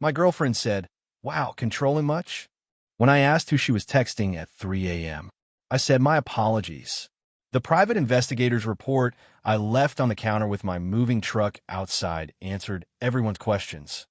My girlfriend said, "Wow, controlling much?" When I asked who she was texting at 3 a.m., I said, "My apologies." The private investigator's report I left on the counter with my moving truck outside answered everyone's questions.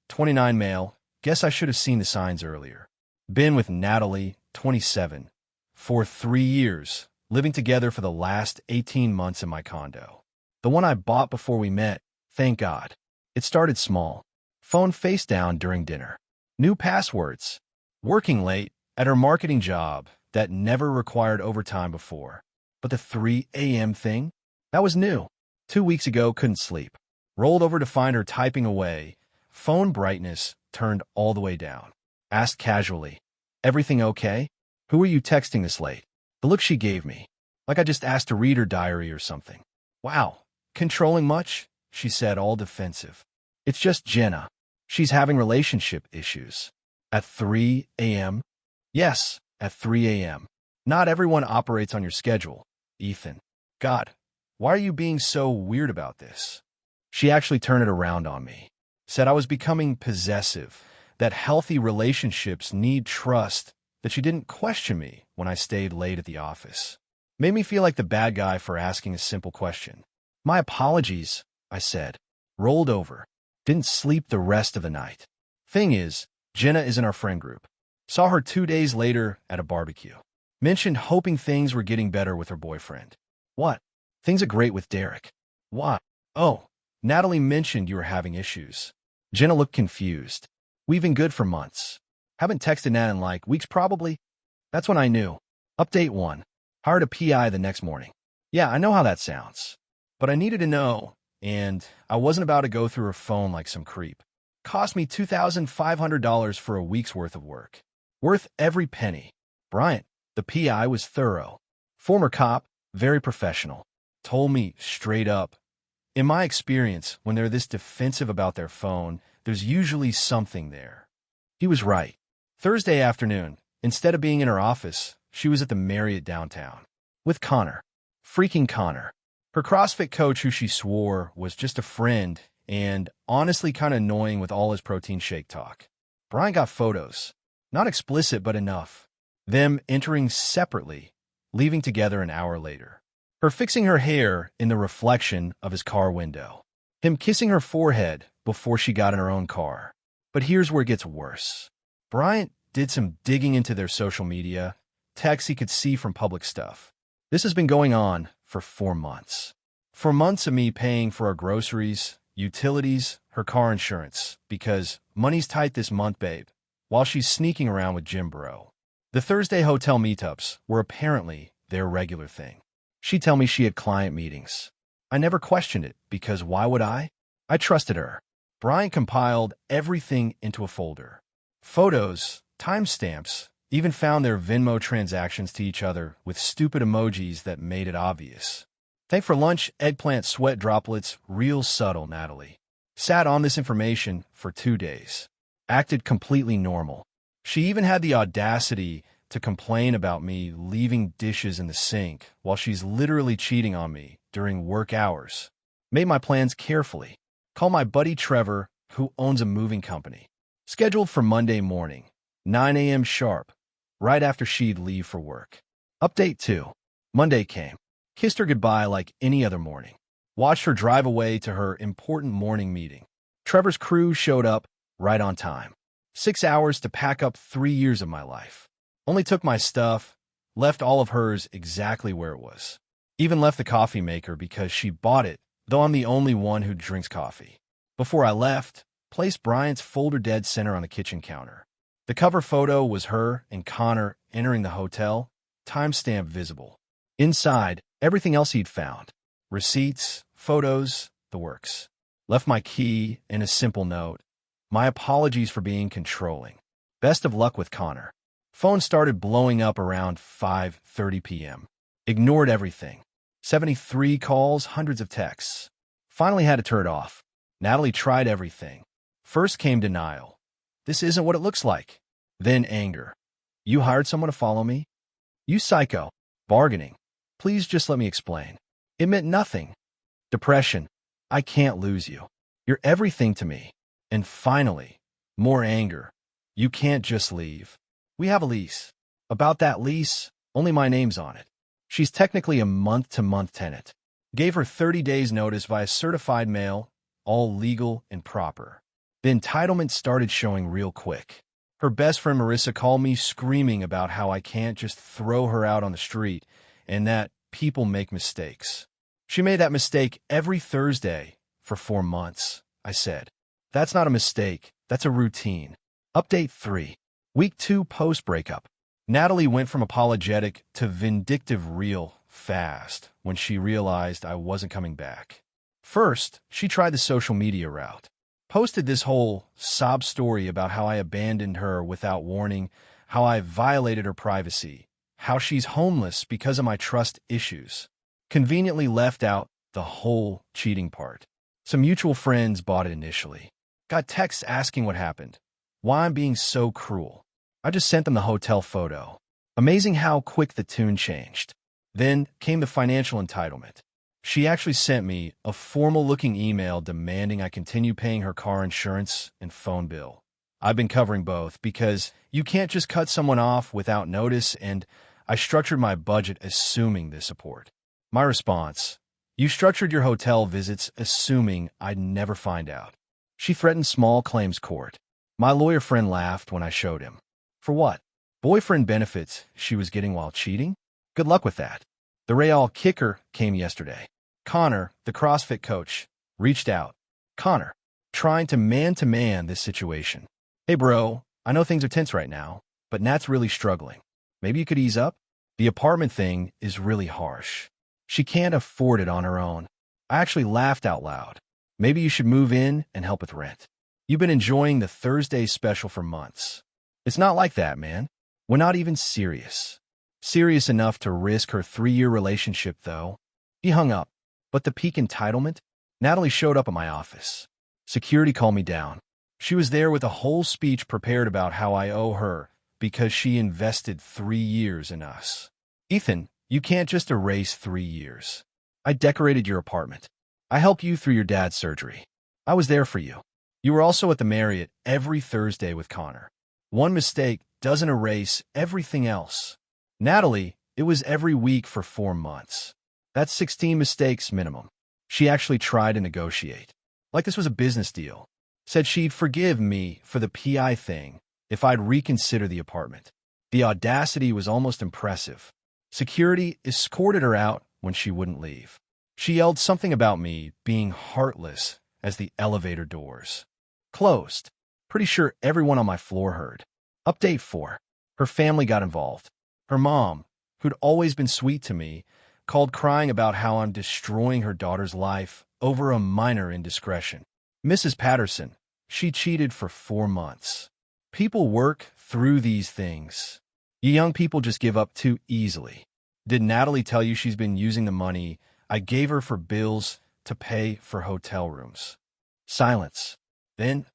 29 male, guess I should have seen the signs earlier. Been with Natalie, 27, for 3 years, living together for the last 18 months in my condo. The one I bought before we met, thank God. It started small. Phone face down during dinner. New passwords. Working late at her marketing job that never required overtime before. But the 3 a.m. thing? That was new. 2 weeks ago, couldn't sleep. Rolled over to find her typing away. Phone brightness turned all the way down. Asked casually, "Everything okay? Who are you texting this late?" The look she gave me, like I just asked to read her diary or something. "Wow, controlling much?" she said, all defensive. "It's just Jenna. She's having relationship issues." At 3 a.m.? Yes, at 3 a.m. Not everyone operates on your schedule, Ethan. God, why are you being so weird about this? She actually turned it around on me. Said I was becoming possessive, that healthy relationships need trust, that she didn't question me when I stayed late at the office. Made me feel like the bad guy for asking a simple question. "My apologies," I said. Rolled over. Didn't sleep the rest of the night. Thing is, Jenna is in our friend group. Saw her 2 days later at a barbecue. Mentioned hoping things were getting better with her boyfriend. What? Things are great with Derek. What? Oh, Natalie mentioned you were having issues. Jenna looked confused. We've been good for months. Haven't texted Nat in like weeks probably. That's when I knew. Update 1. Hired a PI the next morning. Yeah, I know how that sounds. But I needed to know, and I wasn't about to go through her phone like some creep. Cost me $2,500 for a week's worth of work. Worth every penny. Bryant, the PI, was thorough. Former cop, very professional. Told me straight up, in my experience, when they're this defensive about their phone, there's usually something there. He was right. Thursday afternoon, instead of being in her office, she was at the Marriott downtown. With Connor. Freaking Connor. Her CrossFit coach, who she swore was just a friend, and honestly kind of annoying with all his protein shake talk. Brian got photos. Not explicit, but enough. Them entering separately, leaving together an hour later. Her fixing her hair in the reflection of his car window. Him kissing her forehead before she got in her own car. But here's where it gets worse. Bryant did some digging into their social media, texts he could see from public stuff. This has been going on for 4 months. 4 months of me paying for our groceries, utilities, her car insurance, because money's tight this month, babe, while she's sneaking around with Jim Bro. The Thursday hotel meetups were apparently their regular thing. She'd tell me she had client meetings. I never questioned it, because why would I? I trusted her. Brian compiled everything into a folder. Photos, timestamps, even found their Venmo transactions to each other with stupid emojis that made it obvious. Thank for lunch, eggplant sweat droplets, real subtle, Natalie. Sat on this information for 2 days. Acted completely normal. She even had the audacity to complain about me leaving dishes in the sink while she's literally cheating on me during work hours. Made my plans carefully. Call my buddy Trevor, who owns a moving company. Scheduled for Monday morning, 9 a.m. sharp, right after she'd leave for work. Update 2. Monday came. Kissed her goodbye like any other morning. Watched her drive away to her important morning meeting. Trevor's crew showed up right on time. 6 hours to pack up 3 years of my life. Only took my stuff, left all of hers exactly where it was. Even left the coffee maker because she bought it, though I'm the only one who drinks coffee. Before I left, placed Bryant's folder dead center on the kitchen counter. The cover photo was her and Connor entering the hotel, timestamp visible. Inside, everything else he'd found. Receipts, photos, the works. Left my key and a simple note. My apologies for being controlling. Best of luck with Connor. Phone started blowing up around 5:30 p.m. Ignored everything. 73 calls, hundreds of texts. Finally had to turn it off. Natalie tried everything. First came denial. This isn't what it looks like. Then anger. You hired someone to follow me? You psycho. Bargaining. Please just let me explain. It meant nothing. Depression. I can't lose you. You're everything to me. And finally, more anger. You can't just leave. We have a lease. About that lease, only my name's on it. She's technically a month-to-month tenant. Gave her 30 days notice via certified mail, all legal and proper. The entitlement started showing real quick. Her best friend Marissa called me screaming about how I can't just throw her out on the street and that people make mistakes. She made that mistake every Thursday for 4 months, I said. That's not a mistake, that's a routine. Update 3. Week 2 post-breakup. Natalie went from apologetic to vindictive real fast when she realized I wasn't coming back. First, she tried the social media route. Posted this whole sob story about how I abandoned her without warning, how I violated her privacy, how she's homeless because of my trust issues. Conveniently left out the whole cheating part. Some mutual friends bought it initially. Got texts asking what happened, why I'm being so cruel. I just sent them the hotel photo. Amazing how quick the tune changed. Then came the financial entitlement. She actually sent me a formal-looking email demanding I continue paying her car insurance and phone bill. I've been covering both because you can't just cut someone off without notice, and I structured my budget assuming this support. My response: you structured your hotel visits assuming I'd never find out. She threatened small claims court. My lawyer friend laughed when I showed him. For what? Boyfriend benefits she was getting while cheating? Good luck with that. The real kicker came yesterday. Connor, the CrossFit coach, reached out. Connor, trying to man this situation. Hey bro, I know things are tense right now, but Nat's really struggling. Maybe you could ease up? The apartment thing is really harsh. She can't afford it on her own. I actually laughed out loud. Maybe you should move in and help with rent. You've been enjoying the Thursday special for months. It's not like that, man. We're not even serious. Serious enough to risk her 3-year relationship, though. He hung up. But the peak entitlement? Natalie showed up at my office. Security called me down. She was there with a whole speech prepared about how I owe her because she invested 3 years in us. Ethan, you can't just erase 3 years. I decorated your apartment. I helped you through your dad's surgery. I was there for you. You were also at the Marriott every Thursday with Connor. One mistake doesn't erase everything else. Natalie, it was every week for 4 months. That's 16 mistakes minimum. She actually tried to negotiate. Like this was a business deal. Said she'd forgive me for the PI thing if I'd reconsider the apartment. The audacity was almost impressive. Security escorted her out when she wouldn't leave. She yelled something about me being heartless as the elevator doors closed. Pretty sure everyone on my floor heard. Update 4. Her family got involved. Her mom, who'd always been sweet to me, called crying about how I'm destroying her daughter's life over a minor indiscretion. Mrs. Patterson, she cheated for 4 months. People work through these things. You young people just give up too easily. Did Natalie tell you she's been using the money I gave her for bills to pay for hotel rooms? Silence. Then,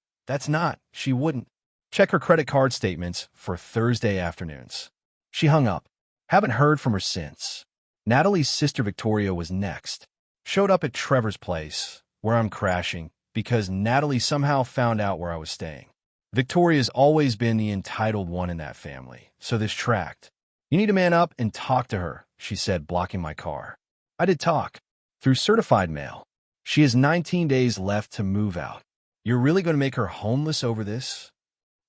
she wouldn't. Check her credit card statements for Thursday afternoons. She hung up. Haven't heard from her since. Natalie's sister Victoria was next. Showed up at Trevor's place, where I'm crashing, because Natalie somehow found out where I was staying. Victoria's always been the entitled one in that family, so this tracked. You need to man up and talk to her, she said, blocking my car. I did talk. Through certified mail. She has 19 days left to move out. You're really going to make her homeless over this?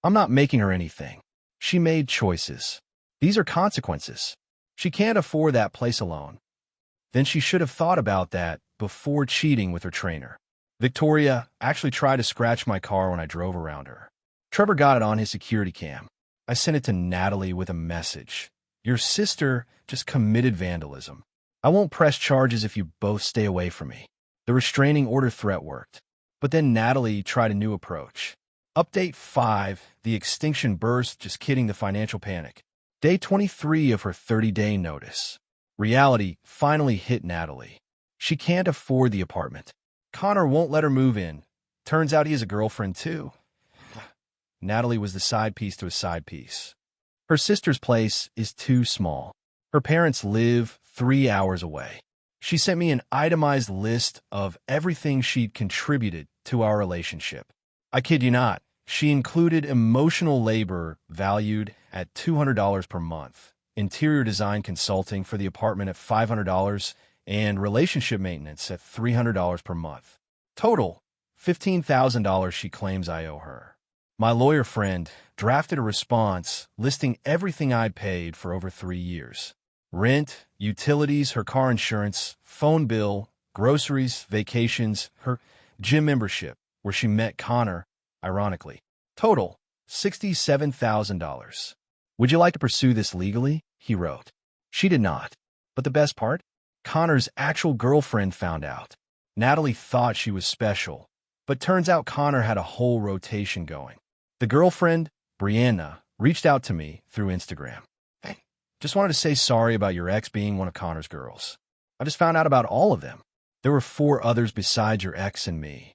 I'm not making her anything. She made choices. These are consequences. She can't afford that place alone. Then she should have thought about that before cheating with her trainer. Victoria actually tried to scratch my car when I drove around her. Trevor got it on his security cam. I sent it to Natalie with a message. Your sister just committed vandalism. I won't press charges if you both stay away from me. The restraining order threat worked. But then Natalie tried a new approach. Update 5, the extinction burst, just kidding, the financial panic. Day 23 of her 30-day notice. Reality finally hit Natalie. She can't afford the apartment. Connor won't let her move in. Turns out he has a girlfriend too. Natalie was the side piece to a side piece. Her sister's place is too small. Her parents live 3 hours away. She sent me an itemized list of everything she'd contributed to our relationship. I kid you not. She included emotional labor valued at $200 per month, interior design consulting for the apartment at $500, and relationship maintenance at $300 per month. Total, $15,000 she claims I owe her. My lawyer friend drafted a response listing everything I'd paid for over 3 years. Rent, utilities, her car insurance, phone bill, groceries, vacations, her gym membership, where she met Connor, ironically. Total, $67,000. Would you like to pursue this legally? He wrote. She did not. But the best part? Connor's actual girlfriend found out. Natalie thought she was special, but turns out Connor had a whole rotation going. The girlfriend, Brianna, reached out to me through Instagram. Hey, just wanted to say sorry about your ex being one of Connor's girls. I just found out about all of them. There were 4 others besides your ex and me.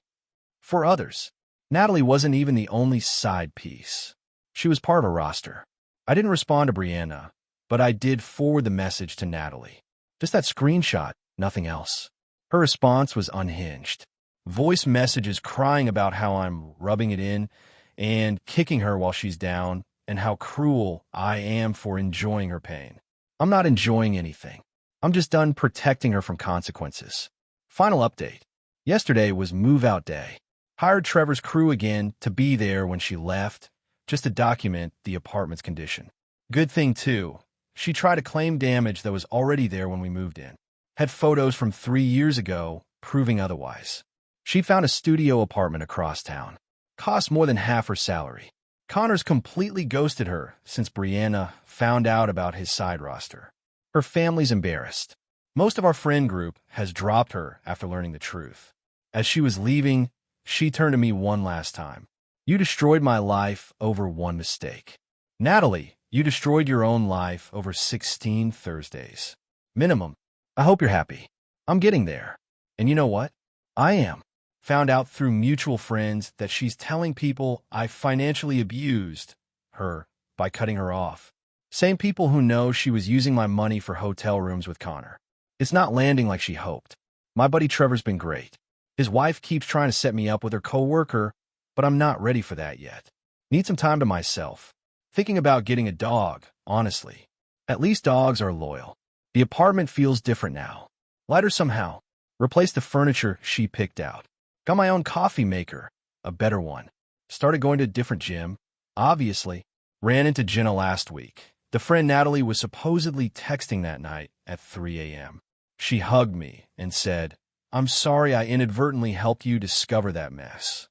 4 others. Natalie wasn't even the only side piece. She was part of a roster. I didn't respond to Brianna, but I did forward the message to Natalie. Just that screenshot, nothing else. Her response was unhinged. Voice messages crying about how I'm rubbing it in and kicking her while she's down, and how cruel I am for enjoying her pain. I'm not enjoying anything. I'm just done protecting her from consequences. Final update. Yesterday was move-out day. Hired Trevor's crew again to be there when she left, just to document the apartment's condition. Good thing, too. She tried to claim damage that was already there when we moved in. Had photos from 3 years ago proving otherwise. She found a studio apartment across town. Cost more than half her salary. Connor's completely ghosted her since Brianna found out about his side roster. Her family's embarrassed. Most of our friend group has dropped her after learning the truth. As she was leaving, she turned to me one last time. You destroyed my life over one mistake. Natalie, you destroyed your own life over 16 Thursdays. Minimum. I hope you're happy. I'm getting there. And you know what? I am. Found out through mutual friends that she's telling people I financially abused her by cutting her off. Same people who know she was using my money for hotel rooms with Connor. It's not landing like she hoped. My buddy Trevor's been great. His wife keeps trying to set me up with her coworker, but I'm not ready for that yet. Need some time to myself. Thinking about getting a dog, honestly. At least dogs are loyal. The apartment feels different now. Lighter somehow. Replaced the furniture she picked out. Got my own coffee maker, a better one. Started going to a different gym. Obviously. Ran into Jenna last week. The friend Natalie was supposedly texting that night at 3 a.m. She hugged me and said, I'm sorry I inadvertently helped you discover that mess.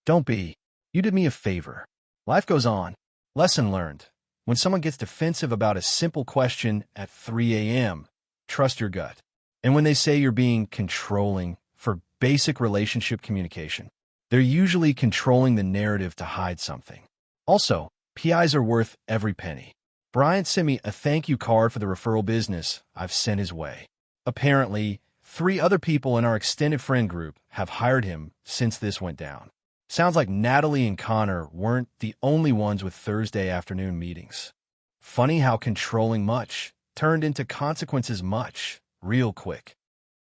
Don't be. You did me a favor. Life goes on. Lesson learned. When someone gets defensive about a simple question at 3 a.m., trust your gut. And when they say you're being controlling for basic relationship communication, they're usually controlling the narrative to hide something. Also, PIs are worth every penny. Bryant sent me a thank you card for the referral business I've sent his way. Apparently, 3 other people in our extended friend group have hired him since this went down. Sounds like Natalie and Connor weren't the only ones with Thursday afternoon meetings. Funny how controlling much turned into consequences much, real quick.